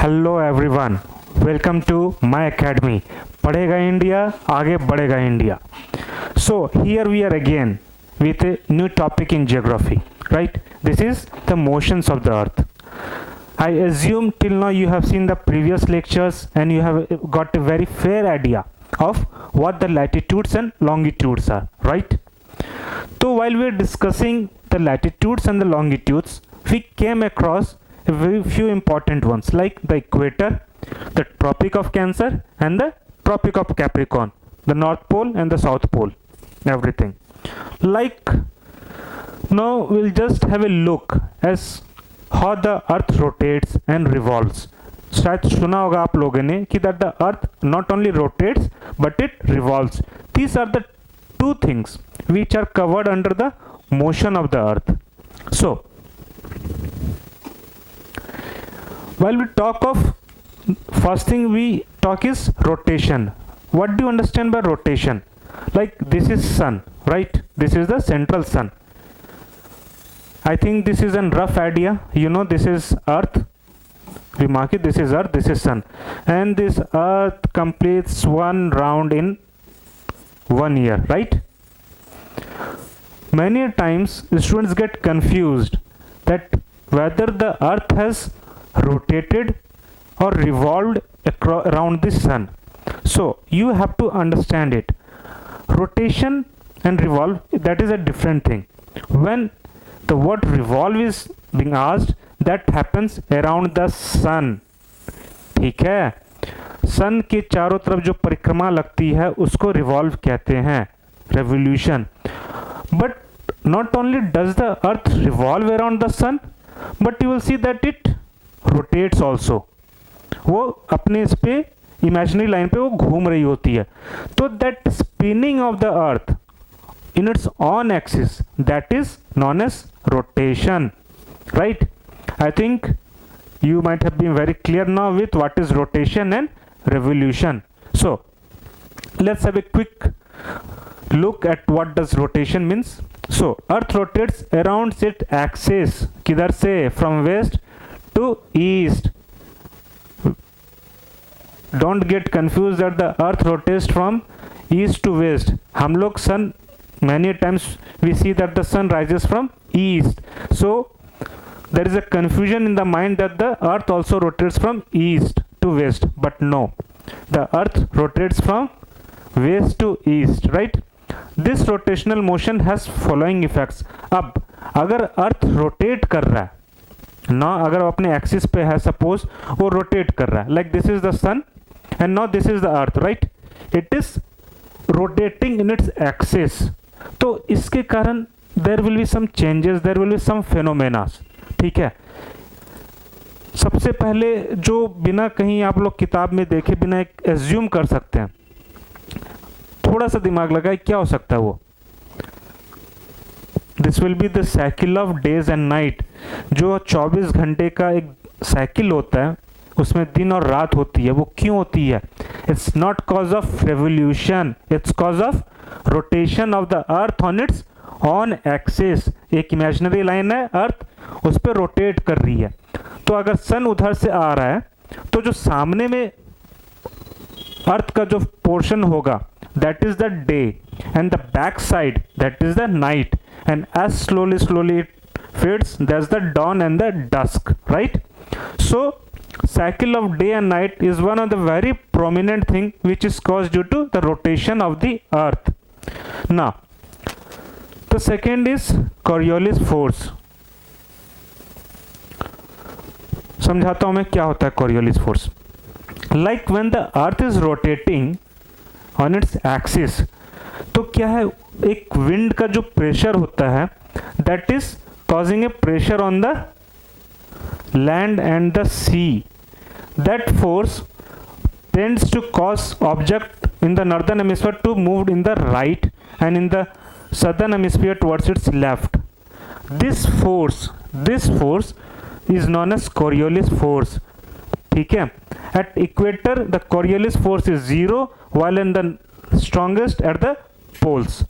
Hello everyone, welcome to my academy. पढ़ेगा India, आगे बढ़ेगा India. So here we are again with a new topic in geography, right? This is the motions of the earth. I assume till now you have seen the previous lectures and you have got a very fair idea of what the latitudes and longitudes are, right? So while we are discussing the latitudes and the longitudes, we came across a very few important ones like the equator, the Tropic of Cancer and the Tropic of Capricorn, the North Pole and the South Pole, everything. Like now we'll just have a look as how the earth rotates and revolves. शायद सुना होगा आप लोगों ने कि that the earth not only rotates but it revolves. These are the two things which are covered under the motion of the earth. So while we talk of, first thing we talk is rotation. What do you understand by rotation? Like this is sun, right? This is the central sun. I think this is a rough idea. You know, this is earth. We mark it. This is earth, this is sun, and this earth completes one round in 1 year, right? Many times students get confused that whether the earth has rotated or revolved around the sun. So you have to understand it. Rotation and revolve, that is a different thing. When the word revolve is being asked, that happens around the sun. ठीक है, सन के चारों तरफ जो परिक्रमा लगती है उसको रिवॉल्व कहते हैं, revolution. But not only does the earth revolve around the sun, but you will see that it rotates also. वो अपने इस पे इमेजिनरी लाइन पे वो घूम रही होती है. तो that spinning of the earth in its own axis, that is known as rotation, right? I think you might have been very clear now with what is rotation and revolution. So let's have a quick look at what does rotation means. So earth rotates around its axis. किधर से? From west to east. Don't get confused that the earth rotates from east to west. हम लोग sun, many times we see that the sun rises from east, so there is a confusion in the mind that the earth also rotates from east to west, but no, the earth rotates from west to east, right? This rotational motion has following effects. अब अगर earth rotate कर रहा है ना, अगर वो अपने axis पे है, सपोज वो रोटेट कर रहा है, like this is the sun and now this is the earth, right? It is rotating in its axis. तो इसके कारण there will be some changes, there will be some phenomenas. ठीक है, सबसे पहले जो बिना कहीं आप लोग किताब में देखे बिना एक एज्यूम कर सकते हैं, थोड़ा सा दिमाग लगाए, क्या हो सकता है वो? This will be the cycle of days and night. जो 24 घंटे का एक साइकिल होता है उसमें दिन और रात होती है. वो क्यों होती है? It's not cause of revolution, it's cause of rotation of the earth on it's on axis. एक इमेजिनरी लाइन है, अर्थ उस पर रोटेट कर रही है. तो अगर सन उधर से आ रहा है तो जो सामने में अर्थ का जो पोर्शन होगा that is the day and the back side that is the night, and as slowly it fades, that's the dawn and the dusk, right? So cycle of day and night is one of the very prominent thing which is caused due to the rotation of the earth. Now the second is Coriolis force. समझाता हूं मैं क्या होता है Coriolis force. Like when the earth is rotating on its axis, तो क्या है, एक wind का जो pressure होता है that is causing a pressure on the land and the sea. That force tends to cause object in the northern hemisphere to move in the right and in the southern hemisphere towards its left. This force is known as Coriolis force. ठीक है, at equator the Coriolis force is 0 while in the strongest at the poles.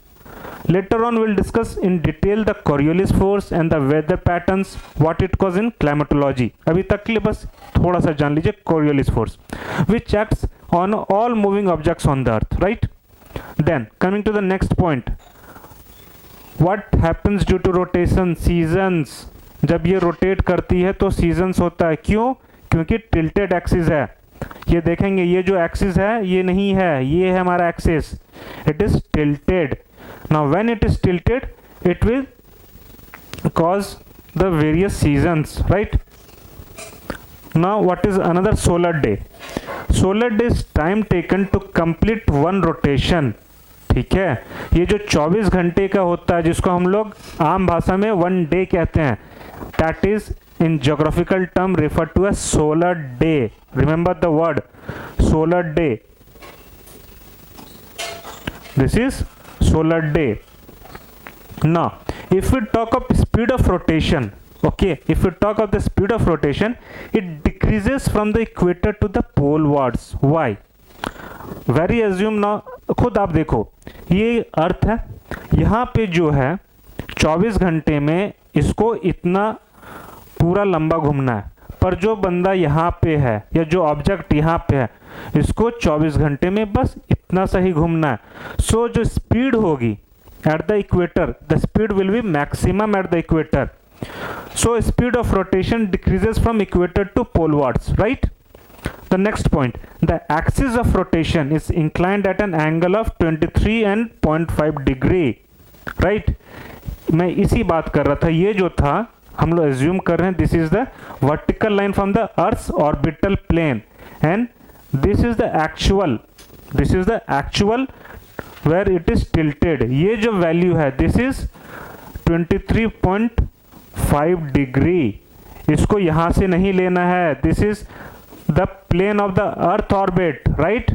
Later on we'll discuss in detail the Coriolis force and the weather patterns, what it causes in climatology. अभी तक के लिए बस थोड़ा सा जान लीजिए Coriolis force, which acts on all moving objects on the earth, right? Then coming to the next point, what happens due to rotation? Seasons. जब ये रोटेट करती है तो सीजन्स होता है. क्यों? क्योंकि टिल्टेड एक्सिस है. ये देखेंगे ये जो एक्सिस है ये नहीं है, ये है हमारा axis. It is tilted. Now when it is tilted, it will cause the various seasons, right? Now what is another solar day? Solar day is time taken to complete one rotation. ठीक है, ये जो 24 घंटे का होता है जिसको हम लोग आम भाषा में वन डे कहते हैं, that is in geographical term referred to as solar day. Remember the word solar day. This is solar day. Now if we talk of speed of rotation, okay, if we talk of the speed of rotation, it decreases from the equator to the polewards. Why? Very assume now, खुद आप देखो ये अर्थ है, यहाँ पे जो है 24 घंटे में इसको इतना पूरा लंबा घूमना है, पर जो बंदा यहाँ पे है या जो ऑब्जेक्ट यहाँ पे है इसको 24 घंटे में बस इतना सा ही घूमना है. सो जो स्पीड होगी at the equator, the speed will be maximum at the equator. So speed of rotation decreases from equator to polewards, right? The next point, the axis of rotation is inclined at an angle of 23.5 degree, right? मैं इसी बात कर रहा था. ये जो था हम लोग assume कर रहे हैं this is the vertical line from the Earth's orbital plane and this is the actual where it is tilted. ये जो value है this is 23.5 degree. इसको यहाँ से नहीं लेना है. This is the plane of the earth orbit, right?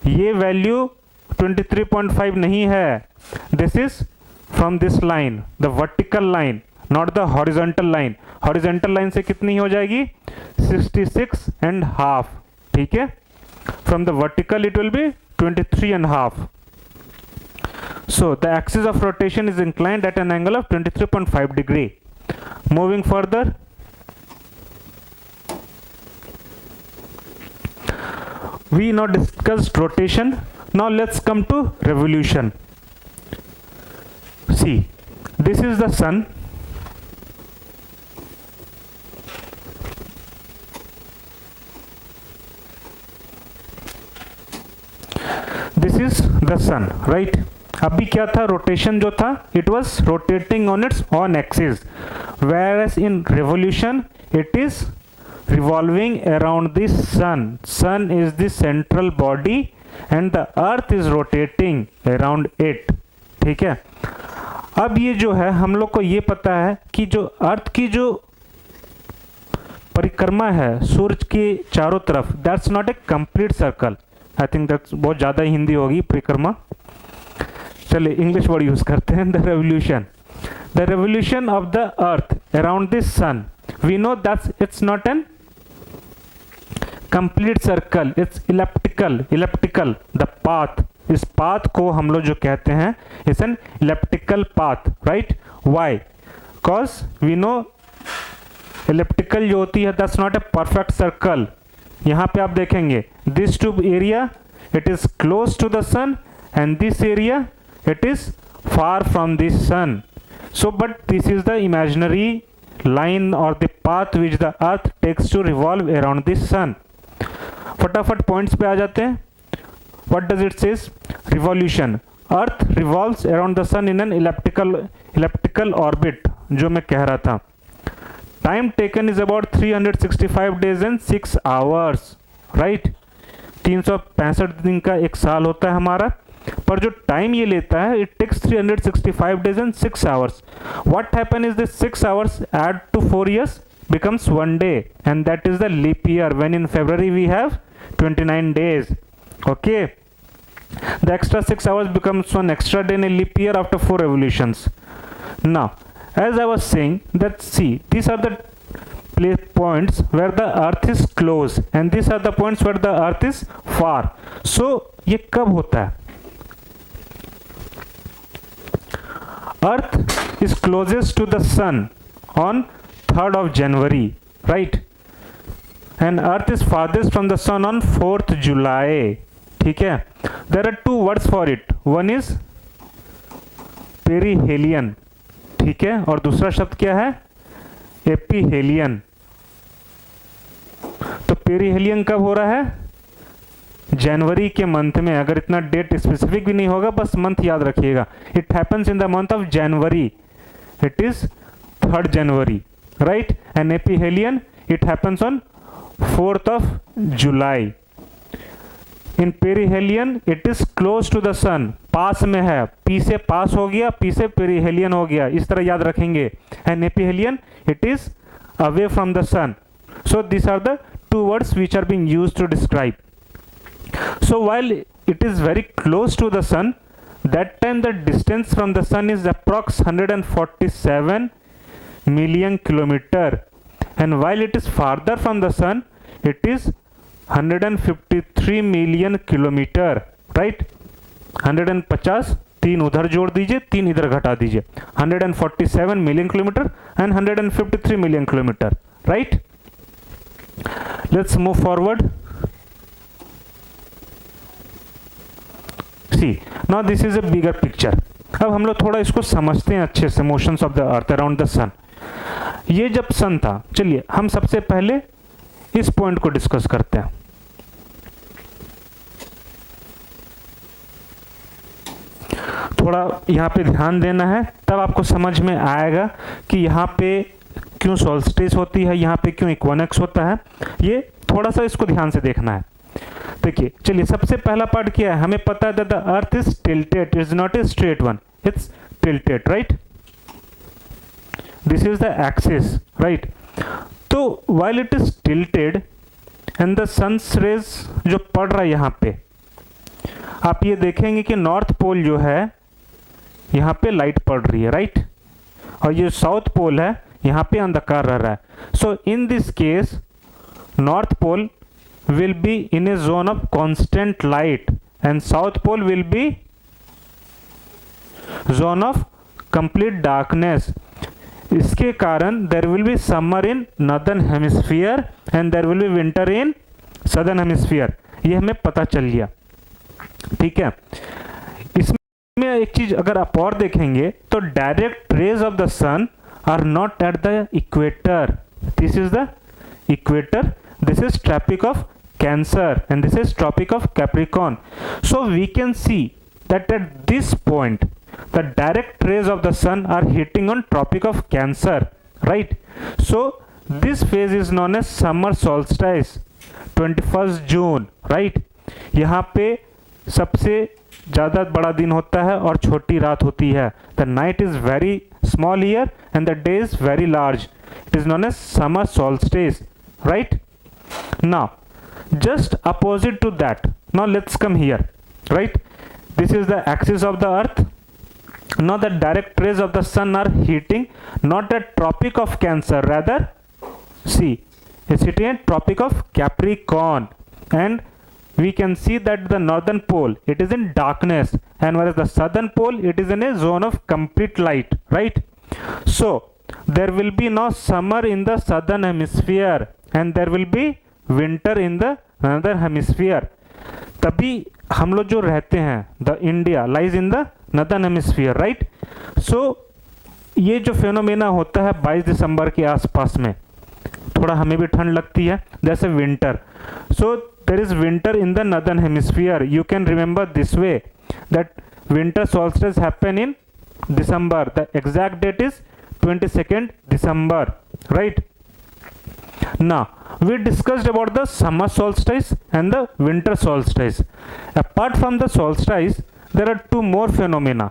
ये value 23.5 नहीं है. This is from this line, the vertical line, not the horizontal line. Horizontal line से कितनी हो जाएगी? 66.5. ठीक है? From the vertical it will be 23.5. So the axis of rotation is inclined at an angle of 23.5 degree. Moving further, we now discussed rotation. Now let's come to revolution. See, this is the sun. This is the sun, right? अभी क्या था? Rotation जो था it was rotating on its own axis, whereas in revolution it is revolving around the sun. Sun is the central body and the earth is rotating around it. ठीक है. अब ये जो है हम लोग को ये पता है कि जो अर्थ की जो परिक्रमा है सूरज के चारों तरफ, that's not a complete circle. I think that's बहुत ज़्यादा हिंदी होगी परिक्रमा. चलिए इंग्लिश वर्ड यूज करते हैं. The revolution of the earth around the sun, we know that it's not an complete circle, it's elliptical. The path, इस path को हम लोग जो कहते हैं it's an elliptical path, right? Why? Because we know elliptical जो होती है that's not a perfect circle. यहाँ पे आप देखेंगे this tube area it is close to the sun and this area it is far from the sun. So but this is the imaginary line or the path which the earth takes to revolve around the sun. फटाफट points पे आ जाते हैं. What does it says? Revolution. Earth revolves around the sun in an elliptical orbit. जो मैं कह रहा था. Time taken is about 365 days and 6 hours. Right? 365 दिन का एक साल होता है हमारा. पर जो टाइम ये लेता है it takes 365 days and 6 hours. What happen is this 6 hours add to 4 years becomes 1 day and that is the leap year when in February we have 29 days. Okay, the extra 6 hours becomes one extra day in a leap year after 4 revolutions. Now as I was saying that see these are the points where the earth is close and these are the points where the earth is far. So ये कब होता है? Earth is closest to the sun on 3rd of January, right? And earth is farthest from the sun on 4th July. ठीक है, there are two words for it. One is perihelion, ठीक है, और दूसरा शब्द क्या है? एपीहेलियन. तो पेरीहेलियन कब हो रहा है? जनवरी के मंथ में. अगर इतना डेट स्पेसिफिक भी नहीं होगा, बस मंथ याद रखिएगा. It happens in the month of January. It is 3rd January, right? And aphelion, it happens on 4th of July. In perihelion, it is close to the sun. पास में है. P से पास हो गया, P से perihelion हो गया. इस तरह याद रखेंगे. And aphelion, it is away from the sun. So these are the two words which are being used to describe. So while it is very close to the sun, that time the distance from the sun is approx 147 million kilometer, and while it is farther from the sun, it is 153 million kilometer, right? 150, 3 उधर जोड़ दीजिए, 3 इधर घटा दीजिए. 147 million kilometer and 153 million kilometer, right? Let's move forward. See, now this is a bigger picture. अब हम लोग थोड़ा इसको समझते हैं अच्छे से. Motions of the earth around the sun. ये जब सन था, चलिए हम सबसे पहले इस पॉइंट को डिस्कस करते हैं. थोड़ा यहाँ पे ध्यान देना है, तब आपको समझ में आएगा कि यहाँ पे क्यों सोल्स्टिस होती है, यहाँ पे क्यों इक्विनॉक्स होता है. ये थोड़ा सा इसको ध्यान से देखना है. देखिए, चलिए सबसे पहला पार्ट क्या है? हमें पता है the earth is tilted. It is not a straight one, it's tilted, right? This is the axis, right? तो while it is tilted and the sun's rays जो पड़ रहा है यहाँ पे, आप ये देखेंगे कि नॉर्थ पोल जो है यहाँ पे लाइट पड़ रही है, राइट? और ये साउथ पोल है, यहाँ पे अंधकार रह रहा है. So in this case north pole will be in a zone of constant light and south pole will be zone of complete darkness. इसके कारण there will be summer in northern hemisphere and there will be winter in southern hemisphere. ये हमें पता चल गया, ठीक है? इसमें एक चीज अगर आप और देखेंगे तो direct rays of the sun are not at the equator. This is the equator. This is Tropic of Cancer and this is Tropic of Capricorn. So we can see that at this point the direct rays of the sun are hitting on Tropic of Cancer, right? So this phase is known as summer solstice, 21st June, right? यहाँ पे सबसे ज़्यादा बड़ा दिन होता है और छोटी रात होती है. The night is very small here and the day is very large. It is known as summer solstice, right? Now just opposite to that, now let's come here, right? This is the axis of the earth. Now the direct rays of the sun are hitting not at Tropic of Cancer, rather see it's hitting at Tropic of Capricorn, and we can see that the northern pole it is in darkness, and whereas the southern pole it is in a zone of complete light, right? So there will be now summer in the southern hemisphere and there will be winter in the northern hemisphere. तभी हम लोग जो रहते हैं, the India lies in the northern hemisphere, right? So ये जो phenomena होता है 22 दिसंबर के आसपास में, थोड़ा हमें भी ठंड लगती है, जैसे winter. So there is winter in the northern hemisphere. You can remember this way that winter solstice happen in December. The exact date is 22nd December, right? Now we discussed about the summer solstice and the winter solstice. Apart from the solstice there are two more phenomena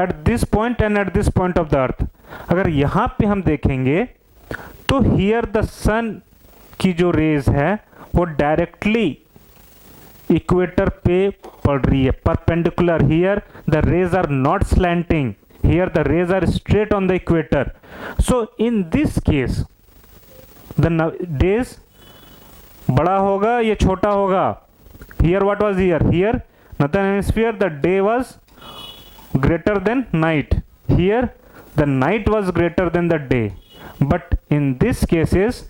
at this point and at this point of the earth. अगर यहाँ पे हम देखेंगे तो here the sun की जो raise है वो डायरेक्टली इक्वेटर पे पड़ रही है, perpendicular. here the rays are not slanting, here the rays are straight on the equator. So in this case the days बड़ा होगा ये छोटा होगा. here what was here? here northern hemisphere the day was greater than night, here the night was greater than the day, but in this cases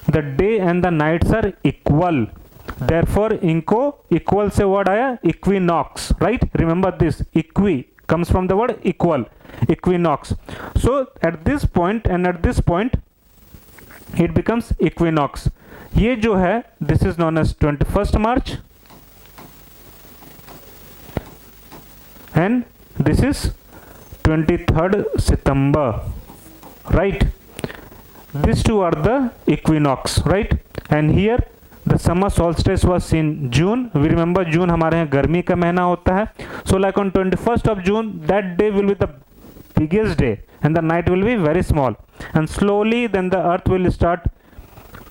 the day and the nights are equal, therefore इनको equal से word आया equinox, right? Remember this, equi comes from the word equal, equinox. So at this point and at this point it becomes equinox. ये जो है this is known as 21st March and this is 23rd September, right? These two are the equinox, right? And here the summer solstice was in June. We remember June हमारे यहाँ गर्मी का महीना होता है. So like on 21st of June, that day will be the biggest day and the night will be very small, and slowly then the earth will start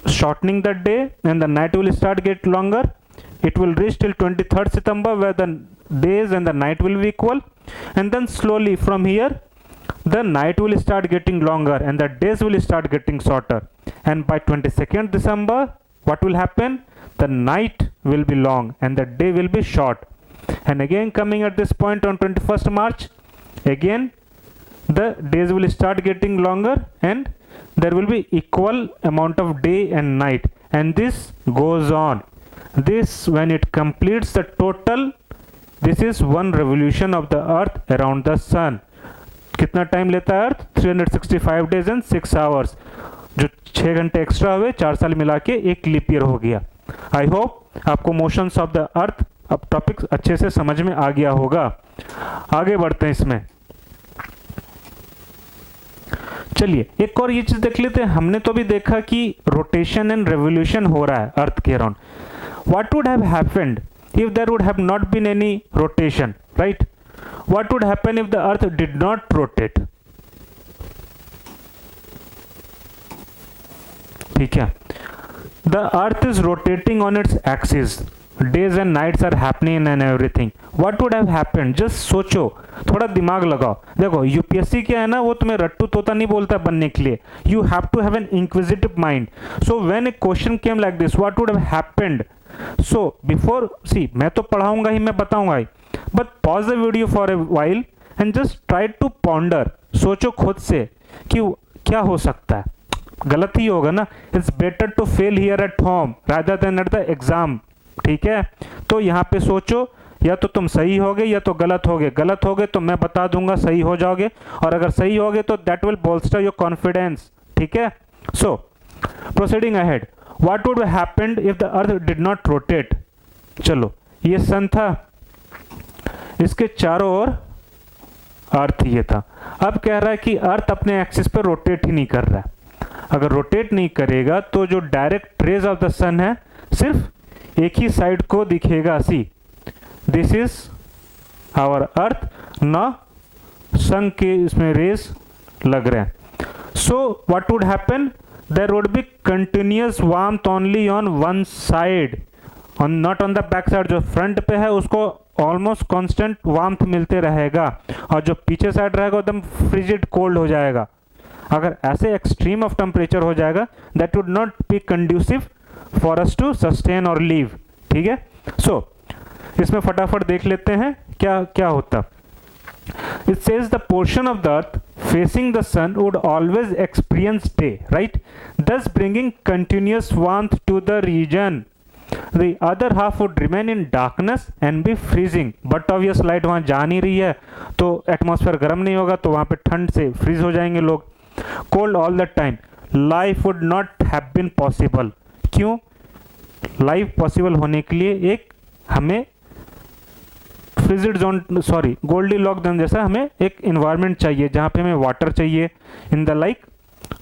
shortening the day and the night will start get longer. It will reach till 23rd September where the days and the night will be equal, and then slowly from here the night will start getting longer and the days will start getting shorter, and by 22nd December what will happen? The night will be long and the day will be short, and again coming at this point on 21st March, again the days will start getting longer and there will be equal amount of day and night, and this goes on. This when it completes the total, this is one revolution of the earth around the sun. कितना time लेता है अर्थ? 365 days and 6 hours. जो 6 घंटे extra हुए, 4 साल मिला के एक लीप ईयर हो गया. आई होप आपको मोशंस ऑफ द अर्थ अब टॉपिक अच्छे से समझ में आ गया होगा. आगे बढ़ते हैं इसमें. चलिए एक और ये चीज देख लेते हैं. हमने तो अभी देखा कि रोटेशन एंड रेवोल्यूशन हो रहा है अर्थ के around. What would have happened if there would have not been any rotation, right? What would happen if the earth did not rotate? ठीक है, the earth is rotating on its axis, days and nights are happening and everything. What would have happened? Just सोचो, थोड़ा दिमाग लगाओ. देखो UPSC क्या है ना, वो तुम्हें रट्टू तोता नहीं बोलता बनने के लिए. You have to have an inquisitive mind. So when a question came like this, what would have happened? So before, see, मैं तो पढ़ाऊंगा ही, मैं बताऊंगा ही, but pause the video for a while and just try to ponder. सोचो खुद से कि क्या हो सकता है. गलत ही होगा ना. It's better to fail here at home rather than at the exam. ठीक है, तो यहाँ पे सोचो, या तो तुम सही होगे या तो गलत होगे. गलत होगे तो मैं बता दूंगा, सही हो जाओगे, और अगर सही होगे तो that will bolster your confidence. ठीक है. So proceeding ahead, what would have happened if the earth did not rotate? चलो, ये सन था, इसके चारों ओर अर्थ ये था. अब कह रहा है कि अर्थ अपने एक्सिस पे रोटेट ही नहीं कर रहा है. अगर रोटेट नहीं करेगा तो जो डायरेक्ट रेज ऑफ द सन है सिर्फ एक ही साइड को दिखेगा. सी, दिस इज आवर अर्थ, ना सन के इसमें रेज लग रहे हैं. So what would happen? There would be continuous warmth only on one side, on not on the back side. जो फ्रंट पे है उसको ऑलमोस्ट कांस्टेंट वार्मथ मिलते रहेगा, और जो पीछे साइड रहेगा एकदम फ्रिजिड कोल्ड हो जाएगा. अगर ऐसे एक्सट्रीम ऑफ टेम्परेचर हो जाएगा, that would not be conducive for us to sustain और लीव. ठीक है. सो इसमें फटाफट देख लेते हैं क्या क्या होता. It says the portion of the earth facing the sun would always experience day, right? Thus bringing continuous warmth to the region. The other half would remain in darkness and be freezing. But obvious light वहाँ जा नहीं रही है, तो atmosphere गर्म नहीं होगा, तो वहाँ पे ठंड से फ्रीज हो जाएंगे लोग. Cold all the time. Life would not have been possible. क्यों? लाइफ पॉसिबल होने के लिए एक हमें frigid zone, sorry Goldilocks zone जैसा हमें एक इन्वायरमेंट चाहिए, जहाँ पे हमें वाटर चाहिए in the like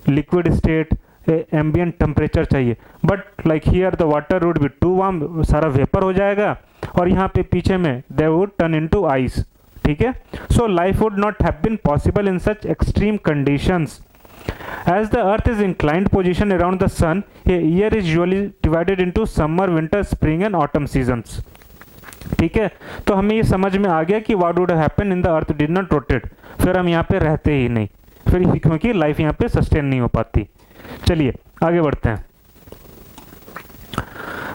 liquid state, ambient temperature चाहिए. But like here the water would be too warm, सारा वेपर हो जाएगा, और यहाँ पे पीछे में they would turn into ice. ठीक है. So life would not have been possible in such extreme conditions. As the earth is inclined position around the sun, a year is usually divided into summer, winter, spring and autumn seasons. ठीक है. तो हमें ये समझ में आ गया कि what would happen in the earth did not rotate. फिर हम यहाँ पे रहते ही नहीं, फिर क्योंकि लाइफ यहाँ पे सस्टेन नहीं हो पाती. चलिए आगे बढ़ते हैं.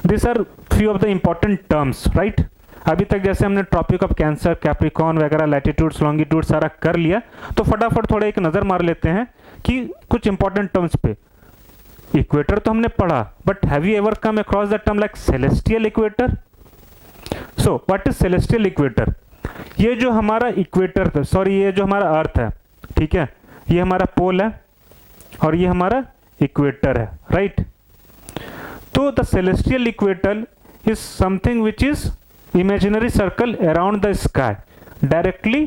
These are few of the important terms, right? अभी तक जैसे हमने ट्रॉपिक ऑफ कैंसर, कैप्रिकॉर्न वगैरह, लैटिट्यूड्स, लॉन्गिट्यूड सारा कर लिया, तो फटाफट थोड़ा एक नज़र मार लेते हैं कि कुछ इंपॉर्टेंट टर्म्स पे। इक्वेटर तो हमने पढ़ा, but have you ever come across the term like celestial equator? So what is celestial equator? ये जो हमारा इक्वेटर, ये जो हमारा अर्थ है, ठीक है, ये हमारा पोल है और ये हमारा इक्वेटर है, राइट? तो the celestial equator is something which is imaginary circle around the sky directly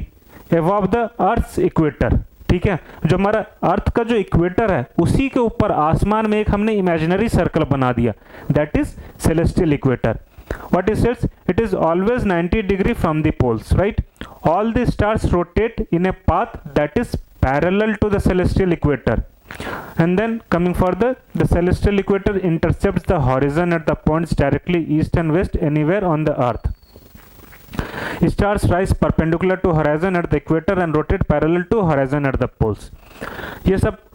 above the earth's equator, ठीक है? जो हमारा अर्थ का जो इक्वेटर है उसी के ऊपर आसमान में एक हमने इमेजिनरी सर्कल बना दिया, that is celestial equator. What it says? It is always 90 degree from the poles, right? All the stars rotate in a path that is parallel to the celestial equator. And then coming further, the celestial equator intercepts the horizon at the points directly east and west anywhere on the earth. Stars rise perpendicular to horizon at the equator and rotate parallel to horizon at the poles. ये सब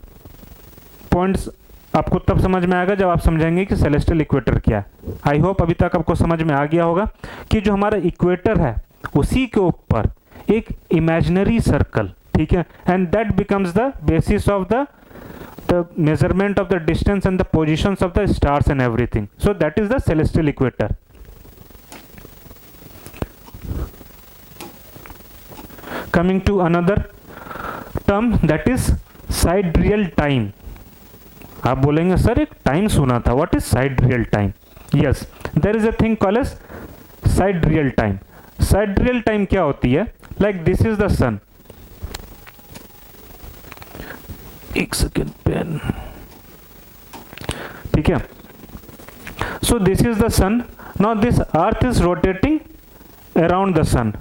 points आपको तब समझ में आएगा जब आप समझेंगे कि सेलेस्टियल इक्वेटर क्या है. आई होप अभी तक आपको समझ में आ गया होगा कि जो हमारा इक्वेटर है उसी के ऊपर एक इमेजिनरी सर्कल, ठीक है, and that becomes the basis of the measurement of the distance and the positions of the stars and everything. So that is the celestial equator. Coming to another term that is sidereal time. आप बोलेंगे sir एक time सुना था, what is sidereal time? Yes, there is a thing called as sidereal time. Sidereal time क्या होती है? Like this is the sun. एक second pen, ठीक है. So this is the sun. Now this earth is rotating around the sun,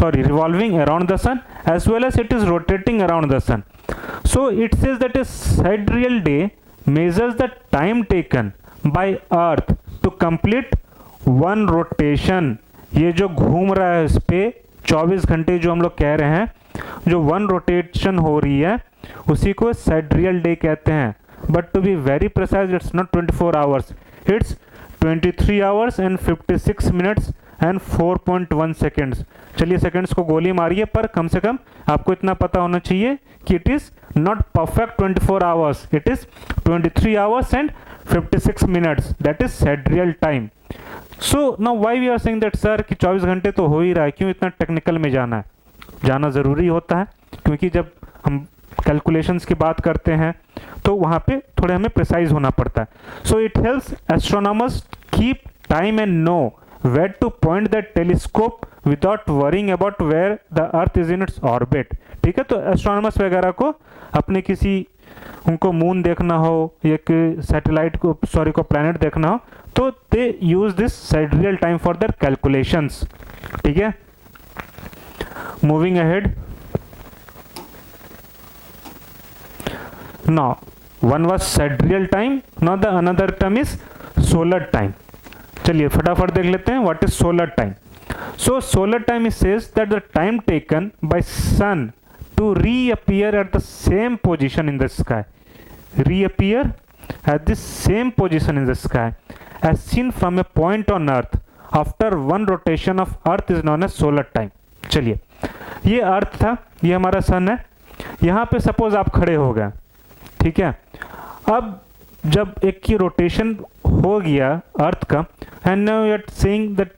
revolving around the sun, as well as it is rotating around the sun. So it says that a sidereal day measures the time taken by earth to complete one rotation. ये जो घूम रहा है इस पे 24 घंटे जो हम लोग कह रहे हैं, जो वन रोटेशन हो रही है उसी को sidereal day कहते हैं. But to be very precise, it's not 24 hours, it's 23 hours and 56 minutes and 4.1 seconds. चलिए सेकंड्स को गोली मारिए, पर कम से कम आपको इतना पता होना चाहिए कि it is not perfect 24 hours, it is 23 hours and 56 minutes, that is sidereal time. So now why we are saying that sir कि 24 घंटे तो हो ही रहा है, क्यों इतना टेक्निकल में जाना है? जाना ज़रूरी होता है क्योंकि जब हम कैलकुलेशंस की बात करते हैं तो वहाँ पे थोड़े हमें प्रिसाइज होना पड़ता है. So it helps astronomers keep time and know where to point the telescope without worrying about where the earth is in its orbit. ठीक है, तो एस्ट्रोनॉमर्स वगैरह को अपने किसी उनको मून देखना हो या सैटेलाइट को को प्लैनेट देखना हो तो they use this sidereal time for their calculations. ठीक है, moving ahead. Now one was sidereal time, now the another term is solar time. चलिए फटाफट देख लेते हैं what is solar time. So solar time is says that the time taken by sun to reappear at the same position in the sky, reappear at the same position in the sky as seen from a point on earth after one rotation of earth is known as solar time. चलिए, ये अर्थ था, ये हमारा सन है, यहाँ पे suppose आप खड़े हो गए, ठीक है. अब जब एक की रोटेशन हो गया अर्थ का, and now you are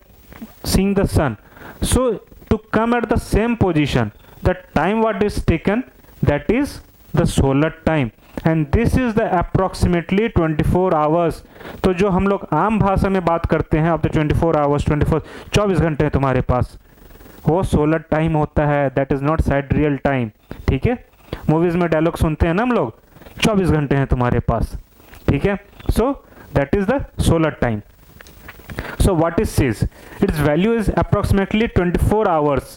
seeing the sun, so to come at the same position, the time what is taken, that is the solar time, and this is the approximately 24 hours. तो जो हम लोग आम भाषा में बात करते हैं, अब तो 24 hours 24 घंटे हैं तुम्हारे पास, वो सोलर टाइम होता है, दैट इज नॉट साइडरियल टाइम. ठीक है, मूवीज में डायलॉग सुनते हैं ना हम लोग, 24 घंटे हैं तुम्हारे पास. ठीक है, सो that is the solar time. So what it says, its value is approximately 24 hours.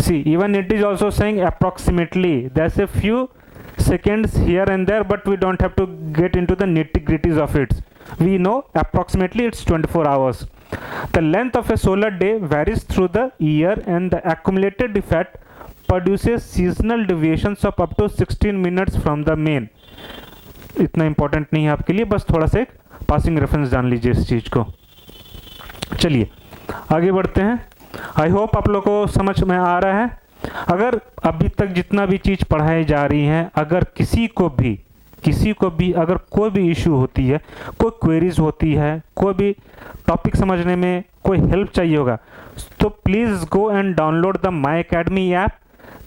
See, even it is also saying approximately. There's a few seconds here and there, but we don't have to get into the nitty-gritties of it. We know approximately it's 24 hours. The length of a solar day varies through the year, and the accumulated effect produces seasonal deviations of up to 16 minutes from the mean. इतना important नहीं है आपके लिए, बस थोड़ा सा एक passing reference जान लीजिए इस चीज़ को. चलिए आगे बढ़ते हैं. आई होप आप लोग को समझ में आ रहा है। अगर अभी तक जितना भी चीज़ पढ़ाई जा रही है, अगर किसी को भी अगर कोई भी इशू होती है, कोई क्वेरीज होती है, कोई भी टॉपिक समझने में कोई हेल्प चाहिए होगा, तो please go and download the my academy app.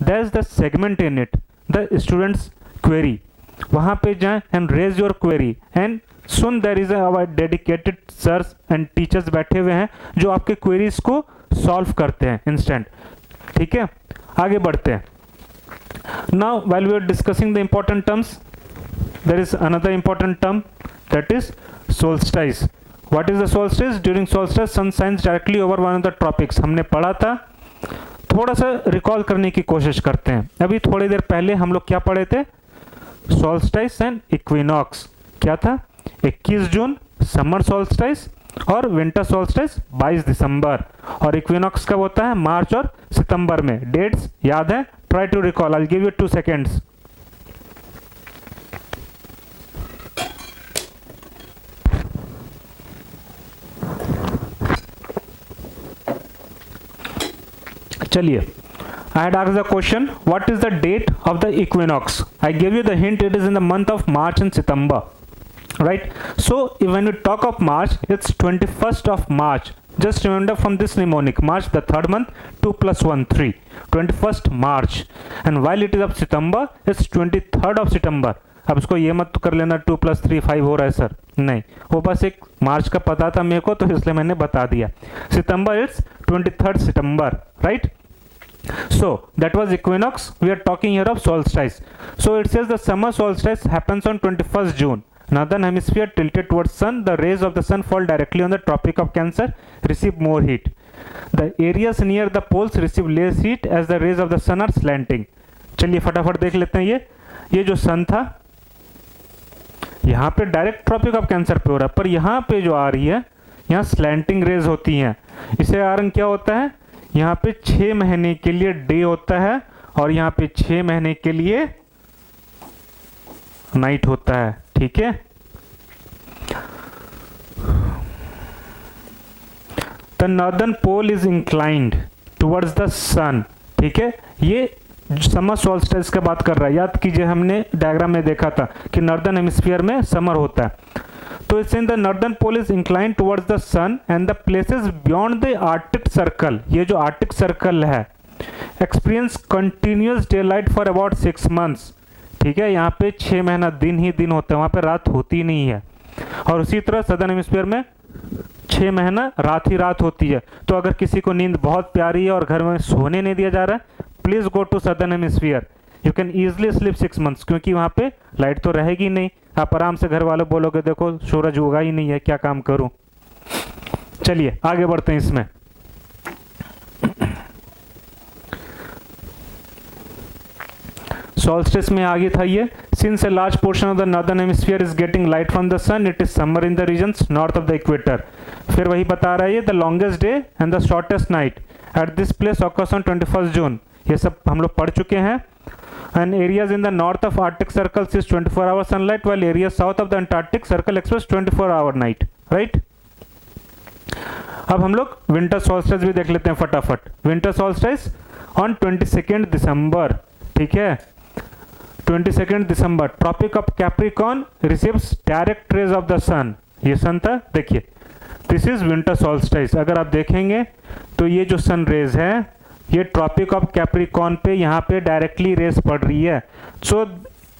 That is the segment in it, the students query. वहाँ पे जाएं and raise your query and soon there is our dedicated sirs and teachers बैठे हुए हैं जो आपके क्वेरीज को solve करते हैं इंस्टेंट। ठीक है, आगे बढ़ते हैं। Now while we are discussing the important terms, there is another important term, that is solstice. What is the solstice? During solstice sun shines directly over one of the tropics. हमने पढ़ा था, थोड़ा सा रिकॉल करने की कोशिश करते हैं। अभी थोड़ी देर पहले हम लोग क्या पढ़े थे? solstice and equinox. क्या था? 21 जून समर solstice और विंटर solstice 22 दिसंबर, और इक्विनॉक्स कब होता है? मार्च और सितंबर में। डेट्स याद है? Try to recall, I give you 2 seconds। चलिए, I had asked the question, what is the date of the equinox? I gave you the hint, it is in the month of March and September, right? So when we talk of March, it's 21st of March. Just remember from this mnemonic, March the third month, 2 + 1 3, 21st March. And while it is of September, it's 23rd of September. अब इसको ये मत तो कर लेना 2 + 3 5 हो रहा है सर, नहीं, वो बस एक मार्च का पता था मेरे को तो इसलिए मैंने बता दिया। September it's 23rd September, right? So that was equinox. We are talking here of solstice. So it says the summer solstice happens on 21st June. Northern hemisphere tilted towards sun. The rays of the sun fall directly on the Tropic of Cancer, receive more heat. The areas near the poles receive less heat as the rays of the sun are slanting. चलिए फटाफट देख लेते हैं। ये जो सन था, यहाँ पे डायरेक्ट ट्रॉपिक ऑफ कैंसर पे हो रहा है, पर यहाँ पे जो आ रही है, यहाँ स्लैंटिंग रेज होती हैं। इससे कारण क्या होता है? यहाँ पे 6 महीने के लिए डे होता है और यहाँ पे 6 महीने के लिए नाइट होता है। ठीक है, the northern pole is inclined towards the sun. ठीक है, ये समर सोल्स्टिस की बात कर रहा है। याद कीजिए, हमने डायग्राम में देखा था कि नॉर्दर्न हेमिस्फीयर में समर होता है। तो it's in the northern pole is inclined towards the sun and the places beyond the Arctic Circle, ये जो आर्कटिक सर्कल है, experience continuous daylight for about 6 months। ठीक है, यहाँ पे 6 महीना दिन ही दिन होता है, वहाँ पे रात होती नहीं है। और उसी तरह सदर्न हेमिस्फीयर में 6 महीना रात ही रात होती है। तो अगर किसी को नींद बहुत प्यारी है और घर में सोने नहीं दिया जा रहा है, please go to southern hemisphere, you can easily sleep 6 months, क्योंकि वहाँ पे लाइट तो रहेगी नहीं। आप आराम से घर वालों बोलोगे देखो सूरज उगा ही नहीं है, क्या काम करूं। चलिए आगे बढ़ते हैं इसमें। सॉल्स्टिस में आगे था ये, since a large portion of the northern hemisphere is getting light from the sun, it is summer in the regions north of the equator. फिर वही बता रहा है ये, the longest day and the shortest night at this place occurs on 21st June। ये सब हम लोग पढ़ चुके हैं। And areas in the north of Arctic circles is 24-hour sunlight, while areas south of the Antarctic circle express 24-hour night, right? अब हम लोग विंटर सोल्स्टिस भी देख लेते हैं फटाफट। Winter solstice on 22nd December. ठीक है, 22nd December, tropic of Capricorn receives direct rays of the sun. ये सन था, देखिए, दिस इज विंटर सोल्स्टिस। अगर आप देखेंगे तो ये जो सन रेज है, ये ट्रॉपिक ऑफ कैप्रिकॉर्न पे यहाँ पे डायरेक्टली रेस पड़ रही है। So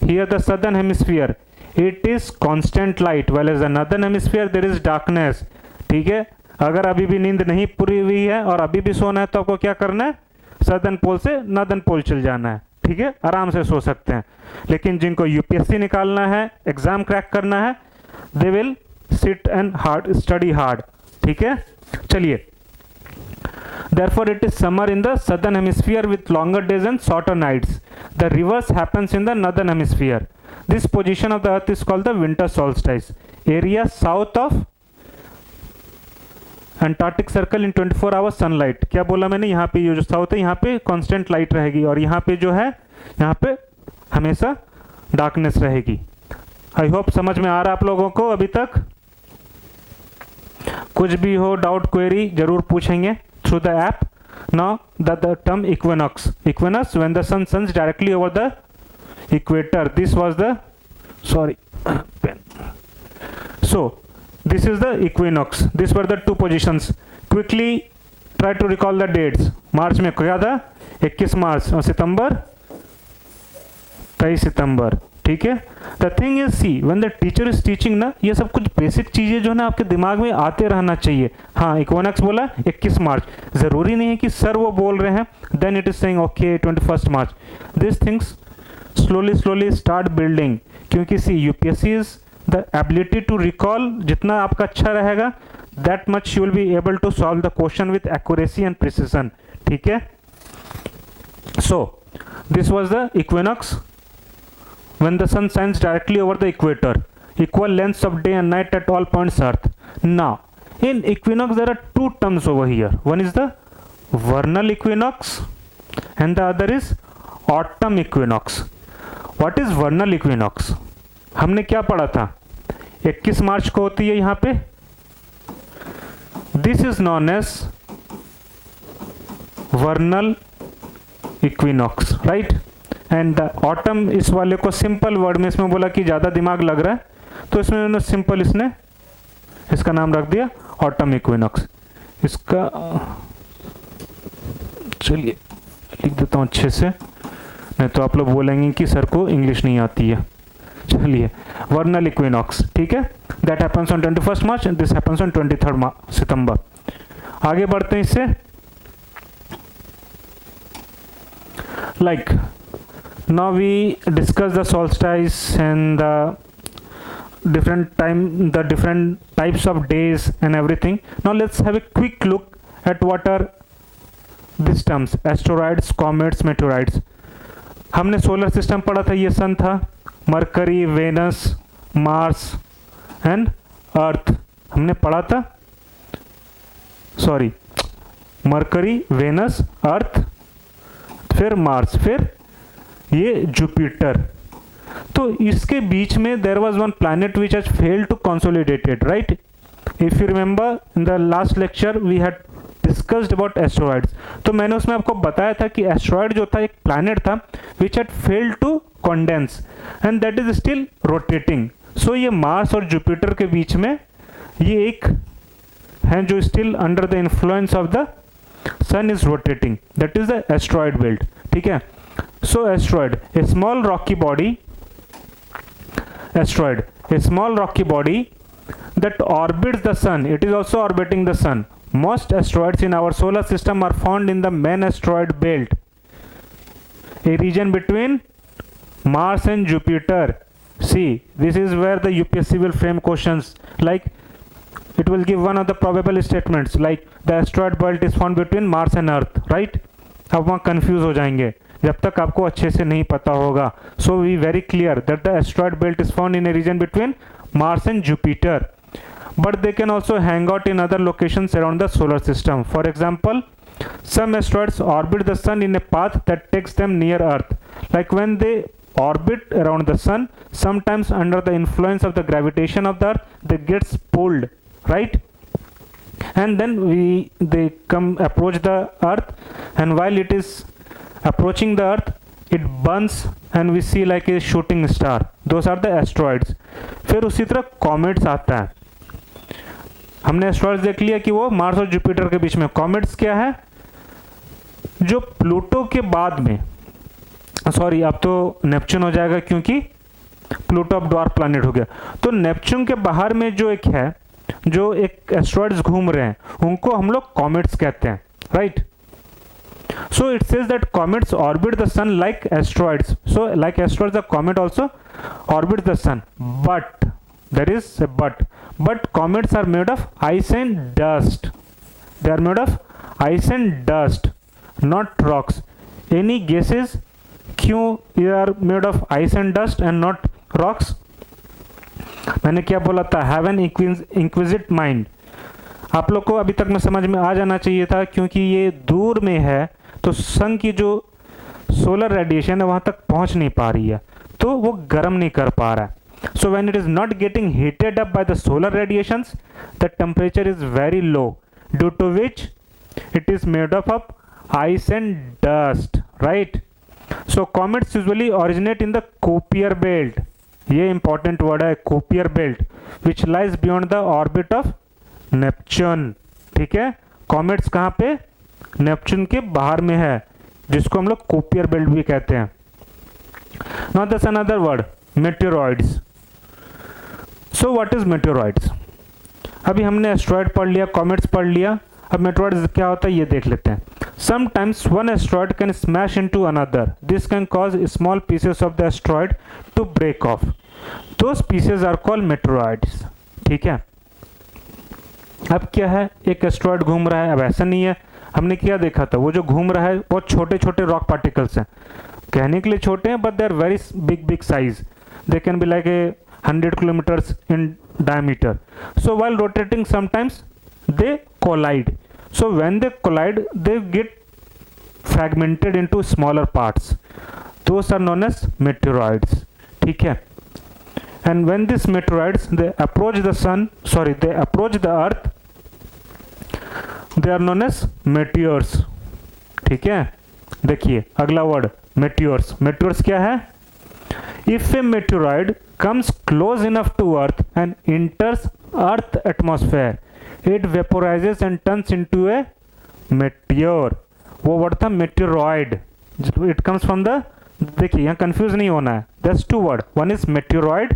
here the southern hemisphere it is constant light, well as the northern hemisphere there is darkness. ठीक है, अगर अभी भी नींद नहीं पूरी हुई है और अभी भी सोना है तो आपको क्या करना है? सदर्न पोल से नॉर्दर्न पोल चल जाना है। ठीक है, आराम से सो सकते हैं। लेकिन जिनको यूपीएससी निकालना है, एग्जाम क्रैक करना है, they will sit and hard study hard. ठीक है, चलिए, therefore it is summer in the southern hemisphere with longer days and shorter nights. The reverse happens in the northern hemisphere. This position of the earth is called the winter solstice. Area south of Antarctic circle in 24 hours sunlight। क्या बोला मैंने? यहाँ पे ये जो south है, यहाँ पे कांस्टेंट लाइट रहेगी और यहाँ पे जो है, यहाँ पे हमेशा डार्कनेस रहेगी। आई होप समझ में आ रहा आप लोगों को अभी तक। कुछ भी हो डाउट क्वेरी जरूर पूछेंगे through the app. Now the term equinox. Equinox when the sun shines directly over the equator. This was the pen. So this is the equinox. These were the two positions. Quickly try to recall the dates. मार्च में क्या था? 21 मार्च और सितंबर 23 सितंबर. ठीक है. The thing is see when the teacher is teaching ना, ये सब कुछ बेसिक चीज़ें जो है ना आपके दिमाग में आते रहना चाहिए. हाँ, इक्विनॉक्स बोला 21 मार्च, ज़रूरी नहीं है कि सर वो बोल रहे हैं then it is saying okay 21 March. This things slowly start building, क्योंकि see UPSC is the ability to recall. जितना आपका अच्छा रहेगा that much you will be able to solve the question with accuracy and precision. ठीक है. So this was the equinox when the sun shines directly over the equator, equal lengths of day and night at all points earth. Now in equinox there are two terms over here. One is the vernal equinox and the other is autumn equinox. What is vernal equinox? हमने क्या पढ़ा था? 21 मार्च को होती है यहाँ पे. This is known as vernal equinox, right? And autumn इस वाले को सिंपल वर्ड में इसमें बोला कि ज़्यादा दिमाग लग रहा है तो इसमें उन्होंने सिंपल इसका नाम रख दिया ऑटम इक्विनॉक्स. इसका चलिए लिख देता हूँ अच्छे से, नहीं तो आप लोग बोलेंगे कि सर को इंग्लिश नहीं आती है. चलिए, वर्नल इक्विनॉक्स. ठीक है. That happens on 21 March and this happens on 23 सितंबर. आगे बढ़ते हैं इससे. Like now we discuss the solstice and the different types of days and everything. Now let's have a quick look at what are these terms: asteroids, comets, meteorites. हमने solar system पढ़ा था, ये sun था, Mercury, Venus, Mars and earth हमने पढ़ा था. Sorry, mercury, Venus, अर्थ, फिर Mars, फिर ये जुपिटर. तो इसके बीच में there was one planet which has failed to consolidated, right? If you remember in the last lecture we had discussed about asteroids. तो मैंने उसमें आपको बताया था कि एस्ट्रॉइड जो था एक प्लैनेट था which had failed to condense and that is still rotating. So ये मार्स और जुपिटर के बीच में ये एक है जो still under the influence of the sun is rotating. That is the asteroid belt. ठीक है. So asteroid, a small rocky body that orbits the sun. It is also orbiting the sun. Most asteroids in our solar system are found in the main asteroid belt, a region between Mars and Jupiter. See, this is where the UPSC will frame questions. Like it will give one of the probable statements like the asteroid belt is found between Mars and Earth, right? अब वहाँ confuse हो जाएंगे जब तक आपको अच्छे से नहीं पता होगा. So we very clear that the asteroid belt is found in a region between Mars and Jupiter, but they can also hang out in other locations around the solar system. For example, some asteroids orbit the sun in a path that takes them near Earth. Like when they orbit around the sun, sometimes under the influence of the gravitation of the Earth, they gets pulled, right? And then they approach the Earth, and while it is approaching the Earth, it burns and we see like a shooting star. Those are the asteroids. फिर उसी तरह comets आता है. हमने asteroids देख लिया कि वो मार्स और जुपिटर के बीच में. कॉमेट्स क्या है? जो प्लूटो के बाद में, सॉरी अब तो नेपच्यून हो जाएगा क्योंकि प्लूटो अब ड्वार्फ प्लैनेट हो गया. तो नेपच्यून के बाहर में जो एक है, जो एक एस्ट्रॉइड्स घूम रहे हैं, उनको हम लोग कॉमेट्स कहते हैं, right? So it says that comets orbit the sun like asteroids. So like asteroids, the comet also orbits the sun. But there is a but. But comets are made of ice and dust. They are made of ice and dust, not rocks. Any guesses क्यों they are made of ice and dust and not rocks? मैंने क्या बोला था? Have an inquisitive mind. आप लोग को अभी तक में समझ में आ जाना चाहिए था, क्योंकि ये दूर में है तो सन की जो सोलर रेडिएशन है वहाँ तक पहुँच नहीं पा रही है, तो वो गर्म नहीं कर पा रहा है. So when it is not getting heated up by the solar radiations, the temperature is very low, due to which it is made up of ice and dust, right? So comets usually originate in the Kuiper belt. ये important word है, Kuiper belt, which lies beyond the orbit of Neptune. ठीक है, comets कहाँ पे? Neptune के बाहर में है, जिसको हम लोग Kuiper belt भी कहते हैं. Now there's another word, meteoroids. So what is meteoroids? अभी हमने एस्ट्रॉयड पढ़ लिया, कॉमेट्स पढ़ लिया, अब मेटेरॉइड्स क्या होता है ये देख लेते हैं. Sometimes one asteroid can smash into another. This can cause small pieces of the asteroid to break off. Those pieces are called meteoroids. ठीक है, अब क्या है, एक एस्ट्रॉयड घूम रहा है. अब ऐसा नहीं है, हमने क्या देखा था, वो जो घूम रहा है बहुत छोटे छोटे रॉक पार्टिकल्स हैं. कहने के लिए छोटे हैं, but they are very big size. They can be like a 100 kilometers in diameter. So while rotating sometimes they collide. So when they collide they get fragmented into smaller parts. Those are known as meteoroids. ठीक है, and when these meteoroids they approach the earth, they are known as meteors. ठीक है, देखिए अगला word meteors. meteors क्या है? If a meteoroid comes close enough to Earth and enters Earth atmosphere, it vaporizes and turns into a meteor. वो word था meteoroid. It comes from the, देखिए यहाँ कंफ्यूज नहीं होना है. There's two word. One is meteoroid,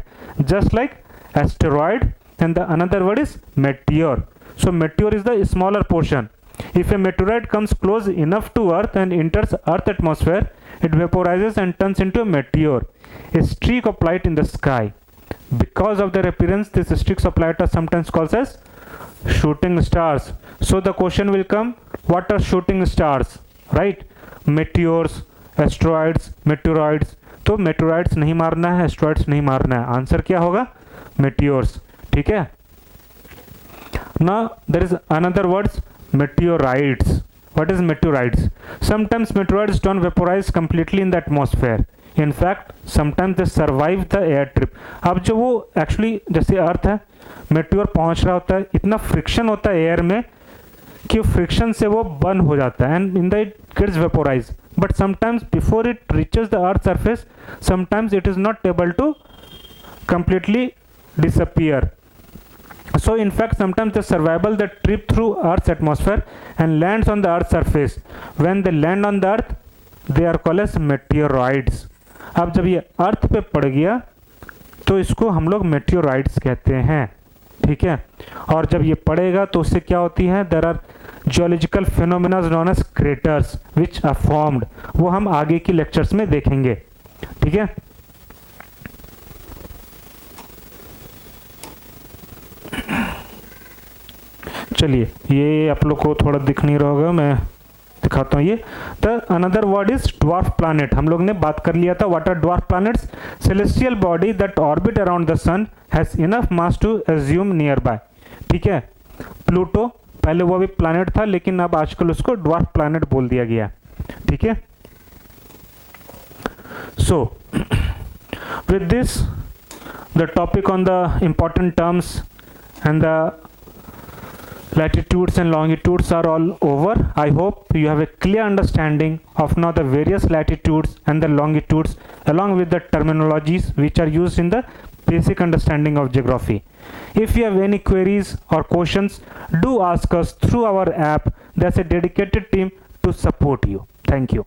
just like asteroid, and the another word is meteor. So meteor is the smaller portion. If a meteoroid comes close enough to Earth and enters Earth atmosphere, it vaporizes and turns into a meteor, a streak of light in the sky. Because of their appearance, these streaks of light are sometimes called as shooting stars. So the question will come, what are shooting stars, right? Meteors, asteroids, meteoroids. तो meteoroids नहीं मारना है, asteroids नहीं मारना है. Answer क्या होगा? Meteors. ठीक है. Now there is another words, meteorites. What is meteorites? Sometimes meteoroids don't vaporize completely in the atmosphere. In fact, sometimes they survive the air trip. अब जो वो एक्चुअली जैसे अर्थ है, मेट्योर पहुंच रहा होता है, इतना फ्रिक्शन होता है एयर में कि फ्रिक्शन से वो बर्न हो जाता है and in the it gets vaporise. But sometimes before it reaches the earth surface, sometimes it is not able to completely disappear. So in fact sometimes the survival that trip through Earth's atmosphere and lands on the Earth's surface. When they land on the Earth, they are called as meteoroids. अब जब ये अर्थ पे पड़ गया तो इसको हम लोग meteoroids कहते हैं. ठीक है, और जब ये पड़ेगा तो उससे क्या होती है, there are geological phenomena known as craters which are formed. वो हम आगे की लेक्चर्स में देखेंगे. ठीक है, चलिए ये आप लोग को थोड़ा दिख नहीं रहा होगा, मैं दिखाता हूँ. ये the another word is dwarf planet. हम लोग ने बात कर लिया था. What are dwarf planets? Celestial body that orbit around the sun has enough mass to assume near by. ठीक है, प्लूटो पहले वो भी प्लैनेट था, लेकिन अब आजकल उसको ड्वार्फ प्लैनेट बोल दिया गया. ठीक है, so with this the topic on the important terms and the latitudes and longitudes are all over. I hope you have a clear understanding of now the various latitudes and the longitudes along with the terminologies which are used in the basic understanding of geography. If you have any queries or questions, do ask us through our app. There's a dedicated team to support you. Thank you.